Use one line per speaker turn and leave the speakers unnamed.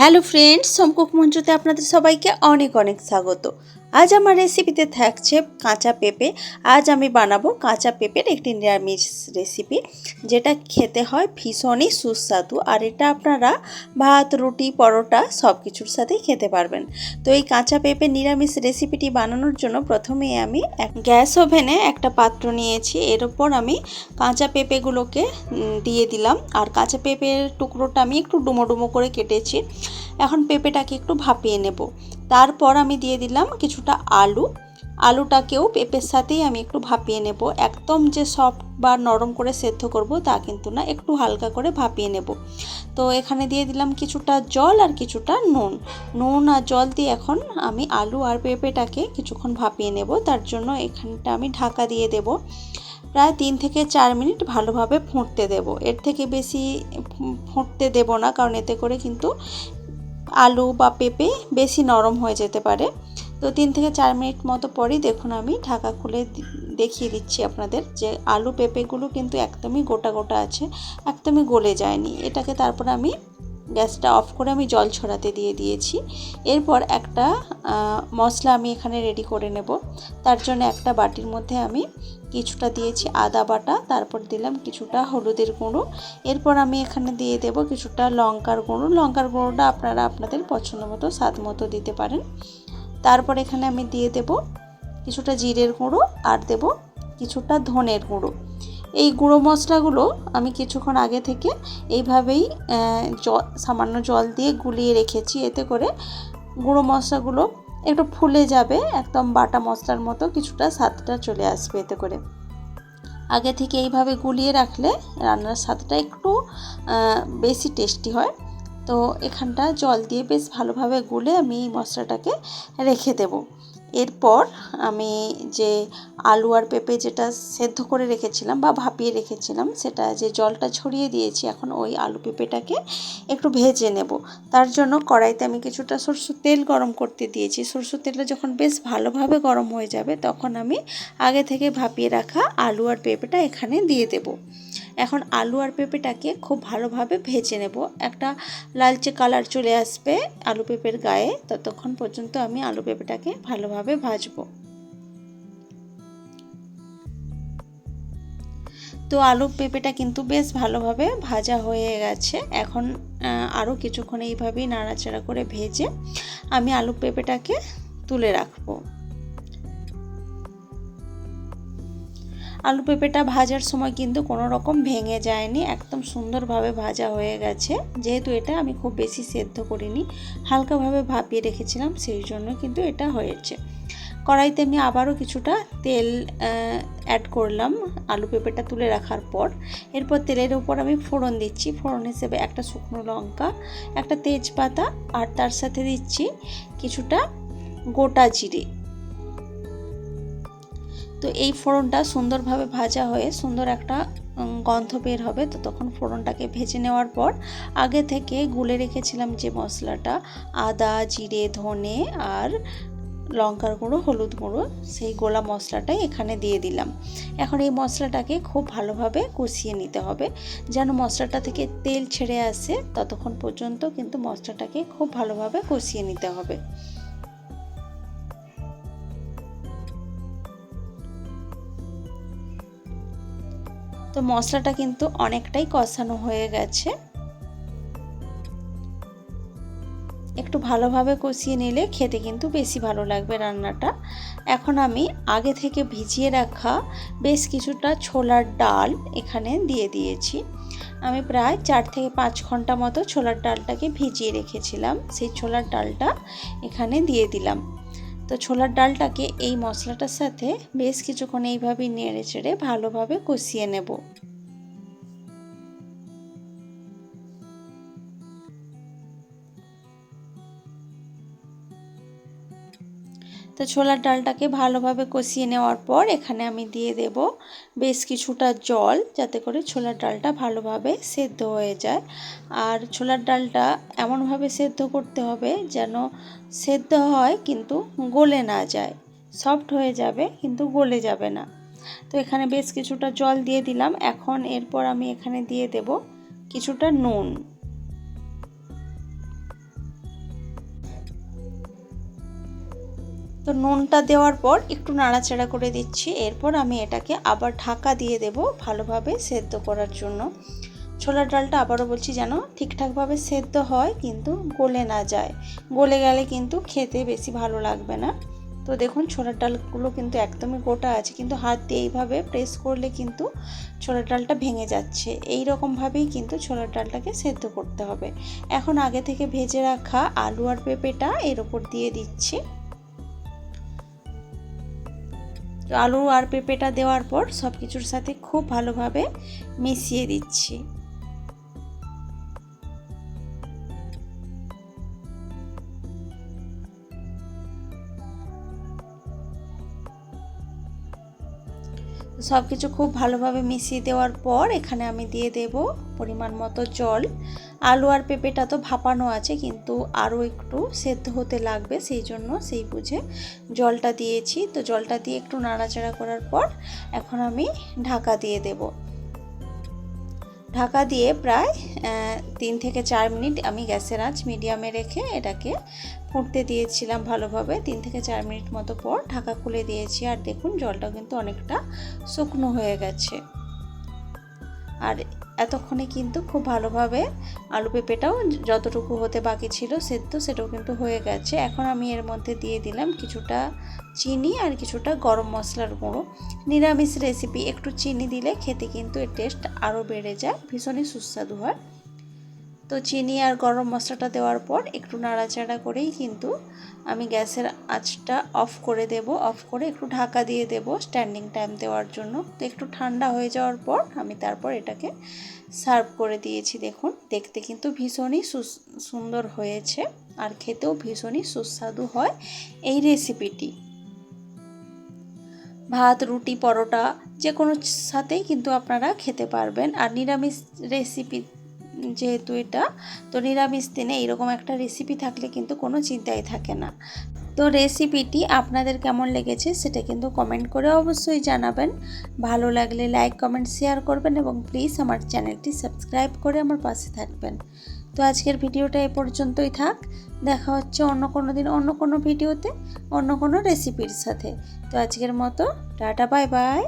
Hello friends, home cook মঞ্চতে আপনাদের সবাইকে অনেক অনেক স্বাগত। আজ আমার রেসিপিতে থাকছে কাঁচা পেঁপে। আজ আমি বানাবো কাঁচা পেঁপের একটি নিরামিষ রেসিপি, যেটা খেতে হয় ভীষণই সুস্বাদু। আর এটা আপনারা ভাত, রুটি, পরোটা সব কিছুর সাথেই খেতে পারবেন। তো এই কাঁচা পেঁপে নিরামিষ রেসিপিটি বানানোর জন্য প্রথমে আমি গ্যাস ওভেনে একটা পাত্র নিয়েছি। এর ওপর আমি কাঁচা পেঁপেগুলোকে দিয়ে দিলাম। আর কাঁচা পেঁপের টুকরোটা আমি একটু ডুমো ডুমো করে কেটেছি। এখন পেঁপেটাকে একটু ভাপিয়ে নেব। তারপর আমি দিয়ে দিলাম কিছুটা আলুটাকেও পেঁপের সাথেই আমি একটু ভাপিয়ে নেব। একদম যে সফট বা নরম করে সেদ্ধ করব তা কিন্তু না, একটু হালকা করে ভাপিয়ে নেব। তো এখানে দিয়ে দিলাম কিছুটা জল আর কিছুটা নুন আর জল দিয়ে এখন আমি আলু আর পেঁপেটাকে কিছুক্ষণ ভাপিয়ে নেব। তার জন্য এখানটা আমি ঢাকা দিয়ে দেব। প্রায় 3 থেকে 4 মিনিট ভালোভাবে ফুটতে দেব। এর থেকে বেশি ফুটতে দেব না, কারণ এতে করে কিন্তু আলু বা পেঁপে বেশি নরম হয়ে যেতে পারে। তো 3 থেকে 4 মিনিট মতো পরেই দেখুন আমি ঢাকা খুলে দেখিয়ে দিচ্ছি আপনাদের যে আলু পেঁপেগুলো কিন্তু একদমই গোটা গোটা আছে, একদমই গলে যায়নি। এটাকে তারপর আমি গ্যাসটা অফ করে আমি জল ছড়াতে দিয়ে দিয়েছি। এরপর একটা মশলা আমি এখানে রেডি করে নেব। তার জন্য একটা বাটির মধ্যে আমি কিছুটা দিয়েছি আদা বাটা, তারপর দিলাম কিছুটা হলুদের গুঁড়ো। এরপর আমি এখানে দিয়ে দেব কিছুটা লঙ্কার গুঁড়োটা আপনারা আপনাদের পছন্দ মতো স্বাদ মতো দিতে পারেন। তারপর এখানে আমি দিয়ে দেব কিছুটা জিরের গুঁড়ো আর দেব কিছুটা ধনের গুঁড়ো। এই গুঁড়ো মশলাগুলো আমি কিছুক্ষণ আগে থেকে এইভাবেই সামান্য জল দিয়ে গুলিয়ে রেখেছি। এতে করে গুঁড়ো মশলাগুলো একটু ফুলে যাবে, একদম বাটা মশলার মতো কিছুটা স্বাদটা চলে আসবে। এতে করে আগে থেকে এইভাবে গুলিয়ে রাখলে রান্নার স্বাদটা একটু বেশি টেস্টি হয়। তো এখানটা জল দিয়ে বেশ ভালোভাবে গুলে আমি এই মশলাটাকে রেখে দেব। এরপর আমি যে আলু আর পেঁপে যেটা সেদ্ধ করে রেখেছিলাম বা ভাপিয়ে রেখেছিলাম, সেটা যে জলটা ছড়িয়ে দিয়েছি, এখন ওই আলু পেঁপেটাকে একটু ভেজে নেব। তার জন্য কড়াইতে আমি কিছুটা সরষের তেল গরম করতে দিয়েছি। সরষের তেলটা যখন বেশ ভালোভাবে গরম হয়ে যাবে, তখন আমি আগে থেকে ভাপিয়ে রাখা আলু আর পেঁপেটা এখানে দিয়ে দেব। এখন আলু আর পেঁপেটাকে খুব ভালোভাবে ভেজে নেব। একটা লালচে কালার চলে আসবে আলু পেঁপের গায়ে, ততক্ষণ পর্যন্ত আমি আলু পেঁপেটাকে ভালোভাবে ভাজবো। তো আলু পেঁপেটা কিন্তু বেশ ভালোভাবে ভাজা হয়ে গেছে। এখন আরও কিছুক্ষণ এইভাবেই নাড়াচাড়া করে ভেজে আমি আলু পেঁপেটাকে তুলে রাখবো। আলু পেঁপেটা ভাজার সময় কিন্তু কোনো রকম ভেঙে যায়নি, একদম সুন্দরভাবে ভাজা হয়ে গেছে। যেহেতু এটা আমি খুব বেশি সেদ্ধ করিনি, হালকাভাবে ভাপিয়ে রেখেছিলাম, সেই জন্য কিন্তু এটা হয়েছে। কড়াইতে আমি আবারও কিছুটা তেল অ্যাড করলাম আলু পেঁপেটা তুলে রাখার পর। এরপর তেলের উপর আমি ফোড়ন দিচ্ছি। ফোড়ন হিসেবে একটা শুকনো লঙ্কা, একটা তেজপাতা, আর তার সাথে দিচ্ছি কিছুটা গোটা জিরে। তো এই ফোড়নটা সুন্দরভাবে ভাজা হয়ে সুন্দর একটা গন্ধ বের হবে। তো তখন ফোড়নটাকে ভেজে নেওয়ার পর আগে থেকে গুলে রেখেছিলাম যে মশলাটা, আদা, জিরে, ধনে আর লঙ্কার গুঁড়ো, হলুদ গুঁড়ো, সেই গোলা মশলাটাই এখানে দিয়ে দিলাম। এখন এই মশলাটাকে খুব ভালোভাবে কষিয়ে নিতে হবে, যেন মশলাটা থেকে তেল ছেড়ে আসে। ততক্ষণ পর্যন্ত কিন্তু মশলাটাকে খুব ভালোভাবে কষিয়ে নিতে হবে। তো মশলাটা কিন্তু অনেকটাই কষানো হয়ে গেছে। একটু ভালোভাবে কষিয়ে নিলে খেতে কিন্তু বেশি ভালো লাগবে রান্নাটা। এখন আমি আগে থেকে ভিজিয়ে রাখা বেশ কিছুটা ছোলার ডাল এখানে দিয়ে দিয়েছি। আমি প্রায় 4 থেকে 5 ঘন্টা মতো ছোলার ডালটাকে ভিজিয়ে রেখেছিলাম। সেই ছোলার ডালটা এখানে দিয়ে দিলাম। তো ছোলার ডালটাকে এই মশলাটার সাথে বেশ কিছুক্ষণ এইভাবে নেড়ে চেড়ে ভালোভাবে কষিয়ে নেব। তো ছোলার ডালটাকে ভালোভাবে কষিয়ে নেওয়ার পর এখানে আমি দিয়ে দেব বেশ কিছুটা জল, যাতে করে ছোলার ডালটা ভালোভাবে সেদ্ধ হয়ে যায়। আর ছোলার ডালটা এমনভাবে সেদ্ধ করতে হবে যেন সেদ্ধ হয় কিন্তু গলে না যায়, সফট হয়ে যাবে কিন্তু গলে যাবে না। তো এখানে বেশ কিছুটা জল দিয়ে দিলাম। এখন এরপর আমি এখানে দিয়ে দেব কিছুটা নুন। তো নুনটা দেওয়ার পর একটু নাড়াচাড়া করে দিচ্ছি। এরপর আমি এটাকে আবার ঢাকা দিয়ে দেব ভালোভাবে সেদ্ধ করার জন্য। ছোলার ডালটা আবারও বলছি যেন ঠিকঠাকভাবে সেদ্ধ হয়, কিন্তু গলে না যায়। গলে গেলে কিন্তু খেতে বেশি ভালো লাগবে না। তো দেখুন ছোলার ডালগুলো কিন্তু একদমই গোটা আছে, কিন্তু হাত দিয়ে এইভাবে প্রেস করলে কিন্তু ছোলার ডালটা ভেঙে যাচ্ছে। এই রকমভাবেই কিন্তু ছোলার ডালটাকে সেদ্ধ করতে হবে। এখন আগে থেকে ভেজে রাখা আলু আর পেঁপেটা এর ওপর দিয়ে দিচ্ছি। তো আলু আর পেঁপেটা দেওয়ার পর সব কিছুর সাথে খুব ভালোভাবে মিশিয়ে দিচ্ছি। সব কিছু খুব ভালোভাবে মিশিয়ে দেওয়ার পর এখানে আমি দিয়ে দেব পরিমাণ মতো জল। আলু আর পেঁপেটা তো ভাপানো আছে, কিন্তু আরও একটু সেদ্ধ হতে লাগবে, সেই জন্য সেই বুঝে জলটা দিয়েছি। তো জলটা দিয়ে একটু নাড়াচাড়া করার পর এখন আমি ঢাকা দিয়ে দেব। ঢাকা দিয়ে প্রায় 3 থেকে 4 মিনিট আমি গ্যাসের আঁচ মিডিয়ামে রেখে এটাকে ফুটতে দিয়েছিলাম ভালোভাবে। 3 থেকে 4 মিনিট মতো পর ঢাকা খুলে দিয়েছি। আর দেখুন জলটা কিন্তু অনেকটা শুকনো হয়ে গেছে। আর এতক্ষণে কিন্তু খুব ভালোভাবে আলু পেঁপেটাও যতটুকু হতে বাকি ছিল সেদ্ধ, সেটাও কিন্তু হয়ে গেছে। এখন আমি এর মধ্যে দিয়ে দিলাম কিছুটা চিনি আর কিছুটা গরম মশলার গুঁড়ো। নিরামিষ রেসিপি একটু চিনি দিলে খেতে কিন্তু এর টেস্ট আরও বেড়ে যায়, ভীষণই সুস্বাদু হয়। তো চিনি আর গরম মশলাটা দেওয়ার পর একটু নাড়াচাড়া করেই কিন্তু আমি গ্যাসের আঁচটা অফ করে দেব। অফ করে একটু ঢাকা দিয়ে দেব স্ট্যান্ডিং টাইম দেওয়ার জন্য। তো একটু ঠান্ডা হয়ে যাওয়ার পর আমি তারপর এটাকে সার্ভ করে দিয়েছি। দেখুন দেখতে কিন্তু ভীষণই সুন্দর হয়েছে আর খেতেও ভীষণই সুস্বাদু হয় এই রেসিপিটি। ভাত, রুটি, পরোটা যে কোনো সাথেই কিন্তু আপনারা খেতে পারবেন। আর নিরামিষ রেসিপি যেহেতু এটা, তো নিরামিষ দিনে এইরকম একটা রেসিপি থাকলে কিন্তু কোনো চিন্তাই থাকে না। তো রেসিপিটি আপনাদের কেমন লেগেছে সেটা কিন্তু কমেন্ট করে অবশ্যই জানাবেন। ভালো লাগলে লাইক, কমেন্ট, শেয়ার করবেন এবং প্লিজ আমার চ্যানেলটি সাবস্ক্রাইব করে আমার পাশে থাকবেন। তো আজকের ভিডিওটা এ পর্যন্তই থাক। দেখা হচ্ছে অন্য কোনো দিন অন্য কোনো ভিডিওতে অন্য কোনো রেসিপির সাথে। তো আজকের মতো টাটা, বাই বাই।